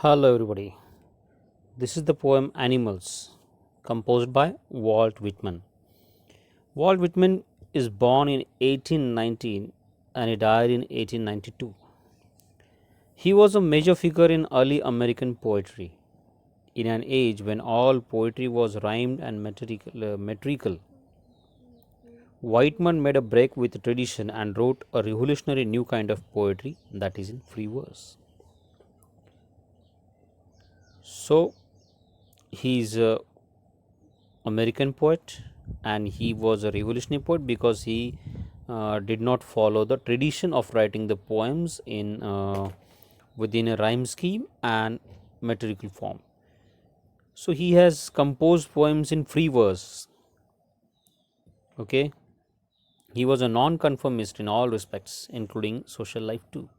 Hello, everybody. This is the poem Animals, composed by Walt Whitman. Walt Whitman is born in 1819 and he died in 1892. He was a major figure in early American poetry. In an age when all poetry was rhymed and metrical, Whitman made a break with tradition and wrote a revolutionary new kind of poetry that is in free verse. So, he is a American poet, and he was a revolutionary poet because he did not follow the tradition of writing the poems in within a rhyme scheme and metrical form. So he has composed poems in free verse. Okay, he was a non-conformist in all respects, including social life too.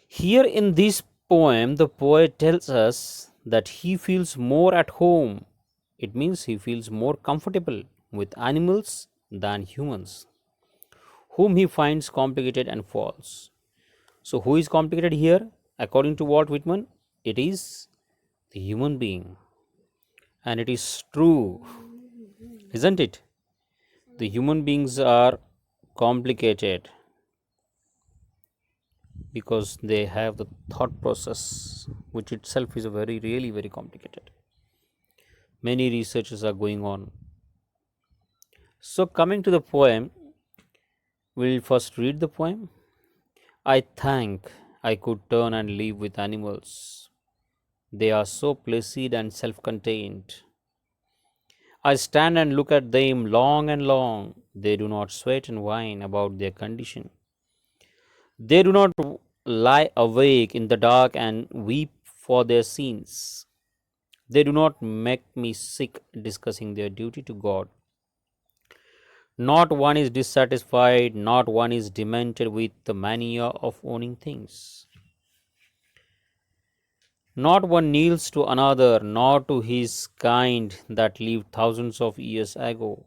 Here in this poem, the poet tells us that he feels more at home. It means he feels more comfortable with animals than humans, whom he finds complicated and false. So, who is complicated here? According to Walt Whitman, it is the human being. And it is true, isn't it? The human beings are complicated because they have the thought process, which itself is a really very complicated. Many researches are going on. So, coming to the poem, we'll first read the poem. I think I could turn and live with animals. They are so placid and self contained. I stand and look at them long and long. They do not sweat and whine about their condition. They do not lie awake in the dark and weep for their sins. They do not make me sick discussing their duty to God. Not one is dissatisfied, not one is demented with the mania of owning things. Not one kneels to another, nor to his kind that lived thousands of years ago.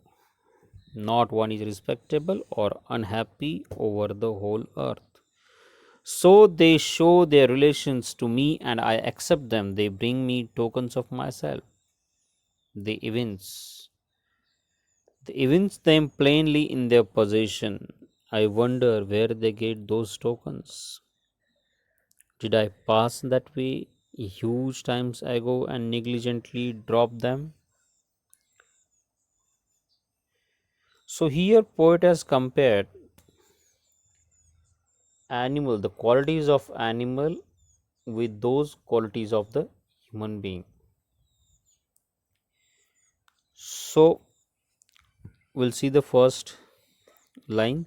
Not one is respectable or unhappy over the whole earth. So they show their relations to me and I accept them. They bring me tokens of myself. They evince them plainly in their possession. I wonder where they get those tokens. Did I pass that way huge times ago and negligently drop them? So here poet has compared animal, the qualities of animal with those qualities of the human being. So we'll see the first line.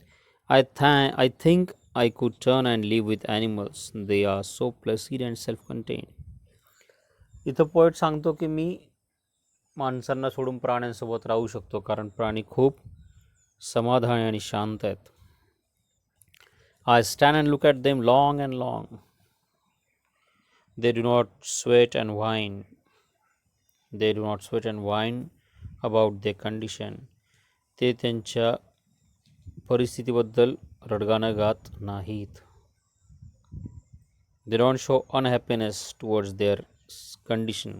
I think I could turn and live with animals. They are so placid and self-contained. इथं poet सांगतो की मी माणसांना सोडून प्राण्यांसोबत राहू शकतो कारण प्राणी खूप समाधानी आणि शांत आहेत. I stand and look at them long and long. They do not sweat and whine. They do not sweat and whine about their condition. ते त्यांच्या परिस्थितीबद्दल रडगाणं गात नाहीत. They don't show unhappiness towards their condition.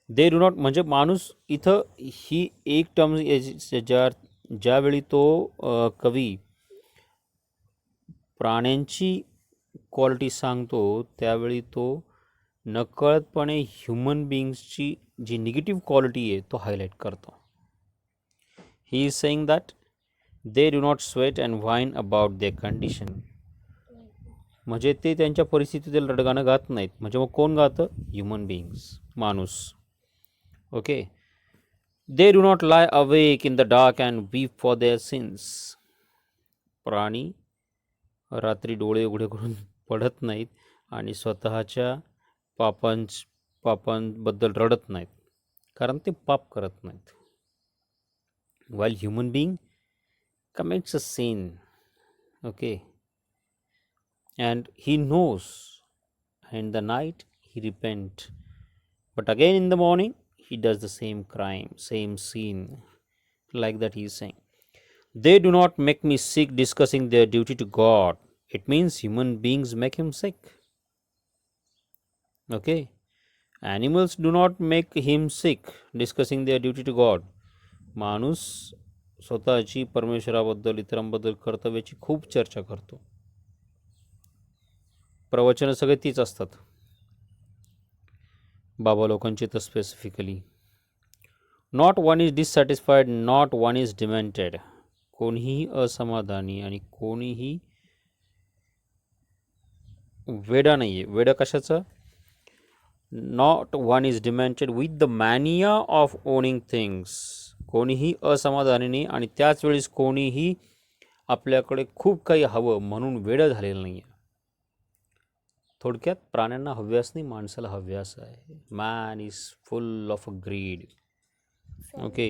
They do not म्हणजे माणूस इथं ही एक term ज्यावेळी तो कवी प्राण्यांची क्वालिटी सांगतो त्यावेळी तो नकळतपणे ह्युमन बिईंग्सची जी निगेटिव्ह क्वालिटी आहे तो हायलाईट करतो. He is saying that they do not sweat and wine about their condition. म्हणजे ते त्यांच्या परिस्थितीतील रडगाणं गात नाहीत. म्हणजे मग कोण गातं? ह्युमन बिईंग्स, माणूस. ओके. दे डू नॉट लाय awake in the dark and weep for their since. प्राणी रात्री डोळे उघडे करून पडत नाहीत आणि स्वतःच्या पापांबद्दल रडत नाहीत कारण ते पाप करत नाहीत. while human being commits a sin, okay, and he knows, in the night he repent, but again in the morning he does the same crime, same sin, like that he is saying. They do not make me sick discussing their duty to God. It means human beings make him sick. Okay, animals do not make him sick discussing their duty to God. माणूस स्वतःची परमेश्वराबद्दल इतरांबद्दल कर्तव्याची खूप चर्चा करतो. प्रवचनं सगळे तीच असतात बाबा लोकांची तर specifically. Not one is dissatisfied, not one is demented. कोणीही असमाधानी आणि कोणीही वेडा नाही आहे. वेडा कशाचं? Not one is demented with the mania of owning things. कोणीही असमाधानी नाही आणि त्याच वेळेस कोणीही आपल्याकडे खूप काही हवं म्हणून वेडं झालेलं नाही आहे. थोडक्यात प्राण्यांना हव्यास नाही, माणसाला हव्यास आहे. Man is full of a greed. Okay,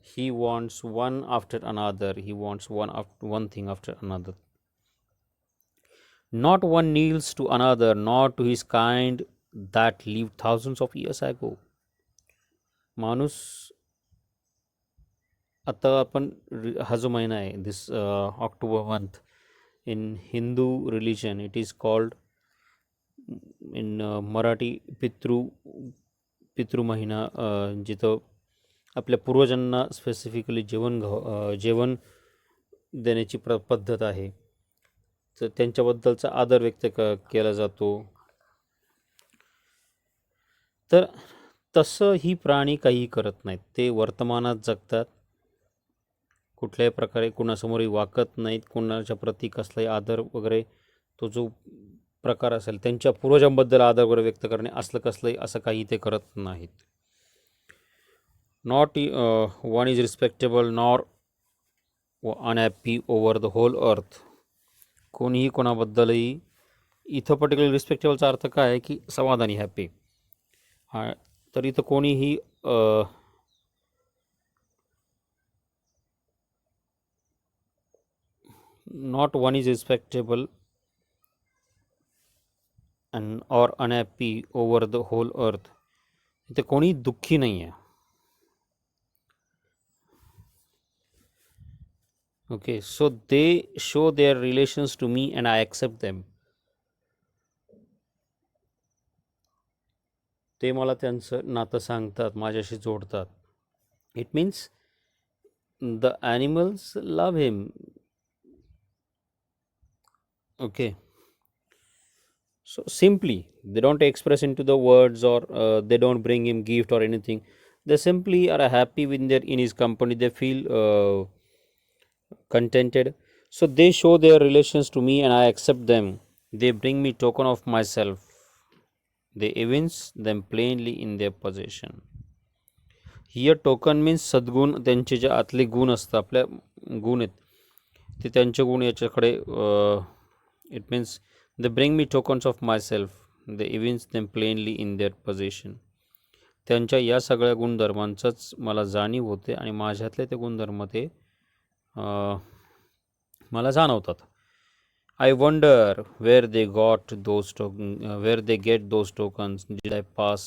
he wants one after another, he wants one thing after another. Not one kneels to another, nor to his kind that lived thousands of years ago. माणूस आता आपण हा जो महिना आहे, this October month in Hindu religion it is called in Marathi पितृ महिना, जिथं आपल्या पूर्वजांना स्पेसिफिकली जेवण देण्याची पद्धत आहे. तर त्यांच्याबद्दलचा आदर व्यक्त केला जातो. तर तसं ही प्राणी काही करत नाहीत. ते वर्तमानात जगतात. कुठल्याही प्रकारे कुणासमोरही वाकत नाहीत. कुणाच्या प्रती कसलाही आदर वगैरे, तो जो प्रकार असेल त्यांच्या पूर्वजांबद्दल आदर वगैरे व्यक्त करणे, असलं कसलंही असं काही ते करत नाहीत. Not one is respectable nor unhappy over the whole earth. कोणीही कोणाबद्दलही, इथं पर्टिक्युलर रिस्पेक्टेबलचा अर्थ काय आहे की समाधानी, हॅपी. तर इथं कोणीही not one is respectable and or unhappy over the whole earth. इथे कोणी दुःखी नाही आहे. Okay, so they show their relations to me and I accept them. ते मला त्यांचं नातं सांगतात, माझ्याशी जोडतात. It means the animals love him. Okay, so simply they don't express into the words, or they don't bring him gift or anything. They simply are happy in his company. They feel contented, so they show their relations to me and I accept them. They bring me token of myself. They evince them plainly in their possession. Here token means सद्गुण. त्यांचे जे आतले गुण असतात, आपल्या गुण आहेत ते त्यांचे गुण याच्याकडे, it means they bring me tokens of myself. They evince them plainly in their possession. त्यांच्या या सगळ्या गुणधर्मांचाच मला जाणीव होते आणि माझ्यातले ते गुणधर्म ते मला जाणवतात. I wonder where they get those tokens. Did I pass?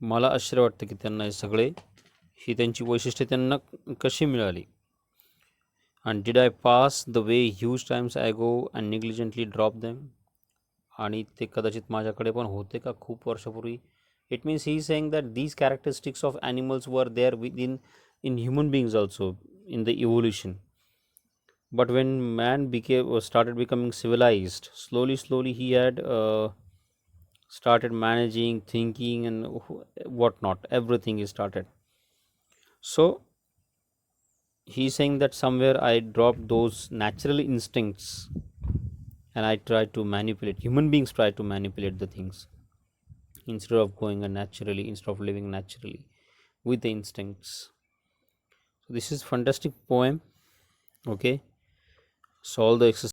मला आश्चर्य वाटतं की त्यांना हे सगळे, ही त्यांची वैशिष्ट्ये त्यांना कशी मिळाली. And did I pass the way huge times ago and negligently drop them? आणि ते कदाचित माझ्याकडे पण होते का खूप वर्षापूर्वी. It means he saying that these characteristics of animals were there within in human beings also in the evolution. But when man started becoming civilized, slowly he had started managing, thinking and whatnot. Everything is started. So he's saying that somewhere I dropped those natural instincts and I try to manipulate. Human beings try to manipulate the things instead of going naturally, instead of living naturally with the instincts. So this is fantastic poem. Okay, so all the exercises